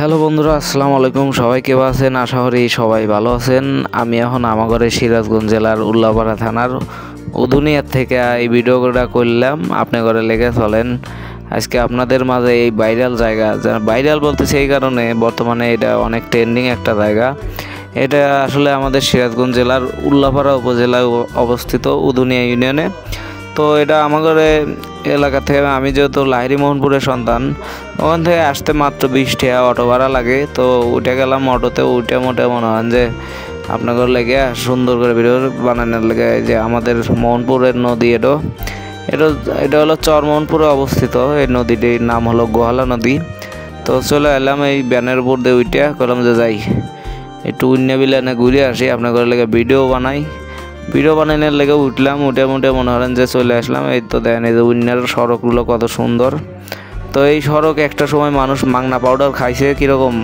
Hello বন্ধুরা, আসসালামু আলাইকুম। সবাই কেমন আছেন? আশা করি সবাই ভালো আছেন। আমি এখন আমাগরে সিরাজগঞ্জ জেলার উল্লাপাড়া থানার উদুনিয়ার থেকে এই ভিডিওটা করলাম। আপনি ঘরে লেগে চলেন। আজকে আপনাদের মাঝে এই ভাইরাল জায়গা, ভাইরাল বলতেছি এই কারণে বর্তমানে এটা অনেক ট্রেন্ডিং একটা জায়গা। এটা আসলে আমাদের সিরাজগঞ্জ জেলার উল্লাপাড়া উপজেলায় অবস্থিত, উদুনিয়া ইউনিয়নে। তো এটা আমাদের এলাকা থেকে, আমি যেহেতু লাহিড়ী মোহনপুরের সন্তান, ওখান থেকে আসতে মাত্র 20 টাকা অটো ভাড়া লাগে। তো উঠে গেলাম অটোতে। উঠে মোটে মনে হয় যে আপনাদের লেগে সুন্দর করে ভিডিও বানানোর লেগে, যে আমাদের মোহনপুরের নদী এটা এটা হলো চরমোহনপুরে অবস্থিত। এই নদীটির নাম হলো গোহালা নদী। তো চলে এলাম এই ব্যানের উপর দিয়ে উঠে, করলাম যে যাই একটু উন্না বিলানে ঘুরে আসি, আপনাদের লেগে ভিডিও বানানোর লেগে উঠলাম। উঠে মনে করেন যে চলে আসলাম। এই তো দেখেন এই যে উন্নার সড়কগুলো কত সুন্দর। তো এই সড়ক একটা সময় মানুষ মাংনা পাউডার খাইছে কীরকম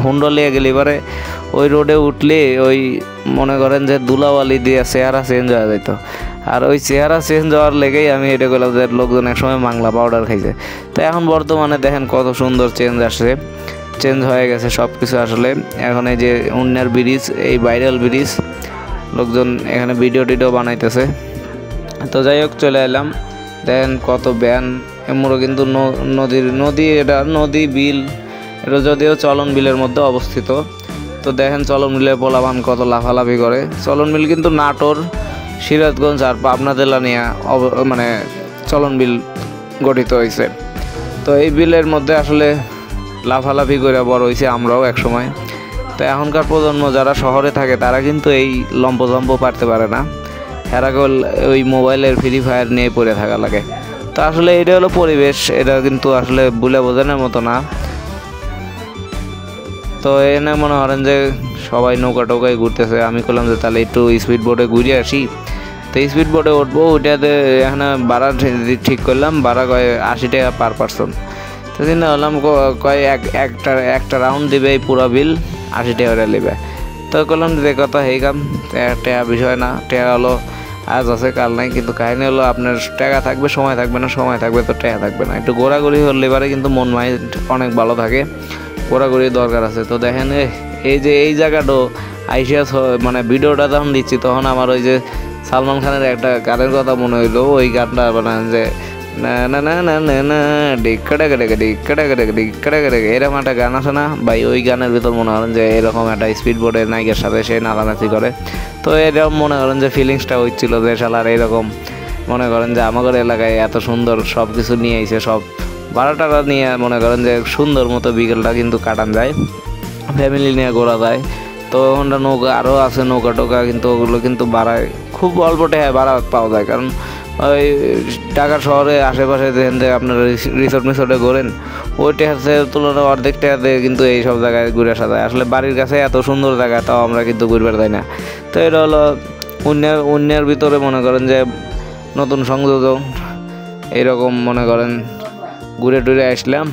হুন্ডো লিয়ে গেলে, এবারে ওই রোডে উঠলে ওই মনে করেন যে ধুলাবালি দিয়ে চেহারা চেঞ্জ হয়ে যেত। আর ওই চেহারা চেঞ্জ হওয়ার লেগেই আমি এটা করলাম যে লোকজন একসময় মাংলা পাউডার খাইছে। তো এখন বর্তমানে দেখেন কত সুন্দর চেঞ্জ হয়ে গেছে সব কিছু। আসলে এখন এই যে উন্নার ব্রিজ, এই ভাইরাল ব্রিজ, লোকজন এখানে ভিডিও বানাইতেছে। তো যাই হোক চলে এলাম। দেখেন কত ব্যান এমরও কিন্তু এটা নদী বিল, এটা যদিও চলন বিলের মধ্যে অবস্থিত। তো দেখেন চলন বিলে পোলাবান কত লাফালাফি করে। চলন বিল কিন্তু নাটোর, সিরাজগঞ্জ আর পাবনা জেলা নিয়ে মানে চলন বিল গঠিত হয়েছে। তো এই বিলের মধ্যে আসলে লাফালাফি করে বড় হয়েছে আমরাও এক সময়। তো এখনকার প্রজন্ম যারা শহরে থাকে তারা কিন্তু এই লম্পজম্প পারতে পারে না, এরা ওই মোবাইলের ফ্রি ফায়ার নিয়ে পড়ে থাকা লাগে। তো আসলে এটা হলো পরিবেশ, এটা কিন্তু আসলে ভুলে বোঝানোর মতো না। তো এনে মনে করেন যে সবাই নৌকা টোকায় ঘুরতেছে। আমি করলাম যে তাহলে একটু স্পিড বোটে ঘুরে আসি। তো স্পিড বোটে উঠবো, ওইটাতে এখানে ভাড়া ঠিক করলাম। ভাড়া কয় 80 টাকা পার পারসন। তো চিন্তা করলাম কয় একটা রাউন্ড দিবে এই পুরো বিল 80 টাকা করে নেবে। তো করলাম যে কথা এই কাম, টাকা বিষয় না, টাকা হলো আজ আছে কাল নাই। কিন্তু কাহিনী হলো আপনার টাকা থাকবে, সময় থাকবে না, সময় থাকবে তো টাকা থাকবে না। একটু ঘোরাঘুরি হলে এবারে কিন্তু মন মাইন্ড অনেক ভালো থাকে, ঘোরাঘুরির দরকার আছে। তো দেখেন এই যে এই জায়গাটা আইসিয়া, মানে ভিডিওটা যখন দিচ্ছি তখন আমার ওই যে সালমান খানের একটা গানের কথা মনে হইলো। ওই গানটা বানান যে না না না না না না এরকম একটা গান আছে না ভাই, ওই গানের ভিতর মনে করেন যে এরকম একটা স্পিড বোর্ডের নায়িকার সাথে সে নাচানাচি করে। তো এরকম মনে করেন যে ফিলিংসটা হচ্ছিল যে শালার এরকম মনে করেন যে আমাদের এলাকায় এত সুন্দর সব কিছু নিয়ে আইছে, সব ভাড়াটা নিয়ে মনে করেন যে সুন্দর মতো বিকেলটা কিন্তু কাটান যায়, ফ্যামিলি নিয়ে ঘোরা যায়। তো ওখানটা নৌকা আরও আছে, নৌকা টোকা, কিন্তু ওগুলো কিন্তু ভাড়ায় খুব অল্প টাকায় ভাড়া পাওয়া যায়। কারণ ওই ঢাকা শহরে আশেপাশে দেখেন যে আপনারা রিসোর্টে ঘোরেন, ওই টাকার তুলনায় অর্ধেক টাকা দিয়ে কিন্তু এই সব জায়গায় ঘুরে আসা যায়। আসলে বাড়ির কাছে এত সুন্দর জায়গা, তাও আমরা কিন্তু ঘুরবার যাই না। তো এটা হলো অন্যের ভিতরে মনে করেন যে নতুন সংযোজন, এইরকম মনে করেন ঘুরে টুরে আসলাম।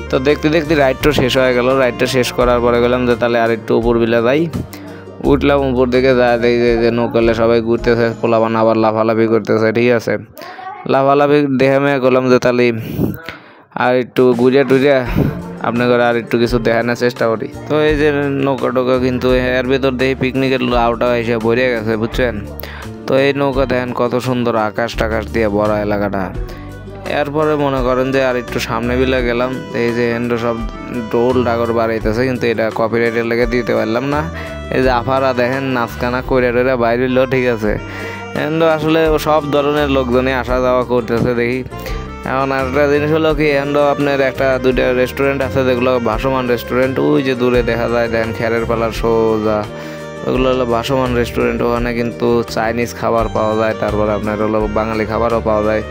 তো দেখতে রাইডটা শেষ হয়ে গেল। রাইডটা শেষ করার পরে গেলাম যে তাহলে আর একটু উপর বিলে যাই। উঠলাম উপর দিকে, যা দেখি যে নৌকালে সবাই ঘুরতেছে, পোলাবান আবার লাফালাফি করতেছে। ঠিক আছে, লাফালাফি দেখে মেয়ে করলাম যে তাহলে আর একটু ঘুরিয়া টুরিয়া আপনাদের আর একটু কিছু দেখানোর চেষ্টা করি। তো এই যে নৌকা টোকা কিন্তু এর ভিতর দেখি পিকনিকের আওটা এসে ভরে গেছে, বুঝছেন। তো এই নৌকা দেখেন কত সুন্দর, আকাশ টাকাশ দিয়ে ভরা এলাকাটা। এরপরে মনে করেন যে আর একটু সামনে বিলে গেলাম। এই যে এন্ড সব ডোল ডাগর বাড়াইতেছে, কিন্তু এটা কপিরাইটের লেগে দিতে পারলাম না। এই যে আফারা দেখেন নাচকানা কইরা টইরা বাইরে হইলেও ঠিক আছে, এন্ড আসলে সব ধরনের লোকজনই আসা যাওয়া করতেছে দেখি। এখন আরেকটা জিনিস হলো কি, এন্ড আপনার দুইটা রেস্টুরেন্ট আছে যেগুলো ভাসমান রেস্টুরেন্ট, ওই যে দূরে দেখা যায় দেখেন খেরের পালার সোজা, ওগুলো হলো ভাসমান রেস্টুরেন্ট। ওখানে কিন্তু চাইনিজ খাবার পাওয়া যায়, তারপরে আপনার হলো বাঙালি খাবারও পাওয়া যায়,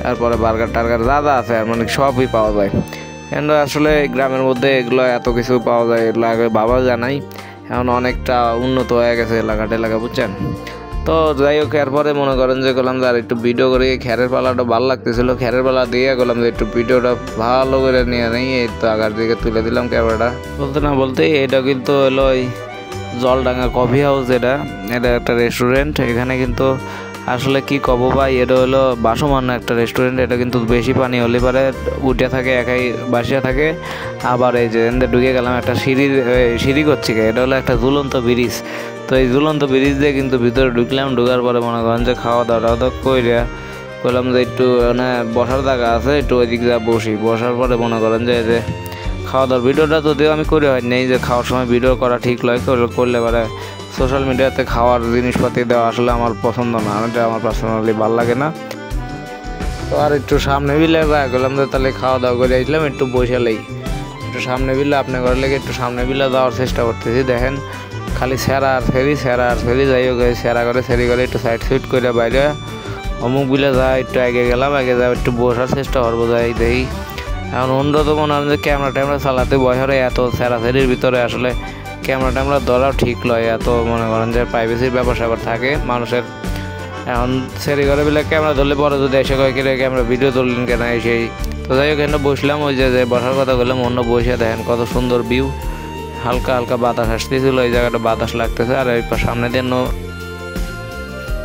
তারপরে বার্গার টার্গার যা যা আছে মানে সবই পাওয়া যায়। কিন্তু আসলে গ্রামের মধ্যে এগুলো এত কিছু পাওয়া যায়, এগুলো আগে বাবা জানাই। এখন অনেকটা উন্নত হয়ে গেছে এলাকা, বুঝছেন। তো যাই হোক, এরপরে মনে করেন যে গেলাম যে আর একটু ভিডিও করে, খেরের পালাটা ভালো লাগতেছিল, খেরের পালা দিয়ে গেলাম যে একটু ভিডিওটা ভালো করে নিয়ে নেই। এই তো আগার দিকে তুলে দিলাম ক্যামেরাটা। বলতে না বলতে এটা কিন্তু হলো ওই জলডাঙ্গা কফি হাউস। এটা একটা রেস্টুরেন্ট। এখানে কিন্তু আসলে কি কব ভাই, এটা হলো বাসমান একটা রেস্টুরেন্ট। এটা কিন্তু বেশি পানি হলে পারে উঠে থাকে, একাই বাসিয়া থাকে। আবার এই যে এখানে ঢুকে গেলাম একটা সিঁড়ি করছি, এটা হলো একটা ঝুলন্ত ব্রিজ। তো এই ঝুলন্ত ব্রিজ দিয়ে কিন্তু ভিতরে ঢুকলাম, ঢুকার পরে মনে করেন যে খাওয়া দাওয়া কইরা বললাম যে একটু মানে বসার জায়গা আছে, একটু ওই দিক যা বসার পরে মনে করেন যে খাওয়া দাওয়ার ভিডিওটা যদিও আমি করে হয়নি, যে খাওয়ার সময় ভিডিও করা ঠিক নয়, করলে পরে সোশ্যাল মিডিয়াতে খাওয়ার জিনিসপাতি দেওয়া আসলে আমার পছন্দ না, এটা আমার পার্সোনালি ভালো লাগে না। তো আর একটু সামনে বিলে গেলাম যে তাহলে খাওয়া দাওয়া করে আসলাম, একটু বসালেই একটু সামনে বিলে আপনি ঘর লেগে একটু সামনে বিলে যাওয়ার চেষ্টা করতেছি। দেখেন খালি সেরা আর ফেরি যাই হোক, সেরা করে সেরি করে একটু সাইড সুইট করে বাইরে অমুক বিলে যায়, একটু আগে গেলাম, আগে যাই একটু বসার চেষ্টা করবো, যাই দেখি। এখন অন্য তো মনে হয় যে ক্যামেরা চালাতে বসারে এত সেরির ভিতরে আসলে ক্যামেরা ধরাও ঠিক নয়, এত মনে করেন যে প্রাইভেসির ব্যাপার স্যাপার থাকে মানুষের। এখন সেরি করে বলে ক্যামেরা ধরলে পরে যদি এসে কয়েক ক্যামেরা ভিডিও তুললেন কেন সেই। তো যাই হোক এখানে বসলাম, ওই যে বসার কথা বললাম, অন্য বসে দেখেন কত সুন্দর ভিউ, হালকা হালকা বাতাস আসতেছিল, এই জায়গাটা বাতাস লাগতেছে। আর এই সামনে দিয়ে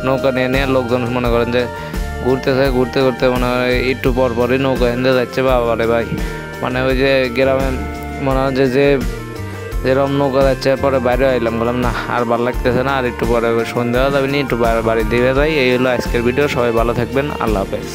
নৌকা নিয়ে লোকজন মনে করেন যে ঘুরতে ঘুরতে মনে হয় একটু পরই নৌকা এনে যাচ্ছে। বাবারে ভাই, মানে ওই যে গ্রামে মনে হয় যে যেরকম নৌকা যাচ্ছে, পরে বাইরে আইলাম, বললাম না আর ভালো লাগতেছে না, আর একটু পরে সন্ধ্যা যাবে নি, একটু বাড়ি দিয়ে যাই। এই হলো আজকের ভিডিও, সবাই ভালো থাকবেন, আল্লাহ হাফেজ।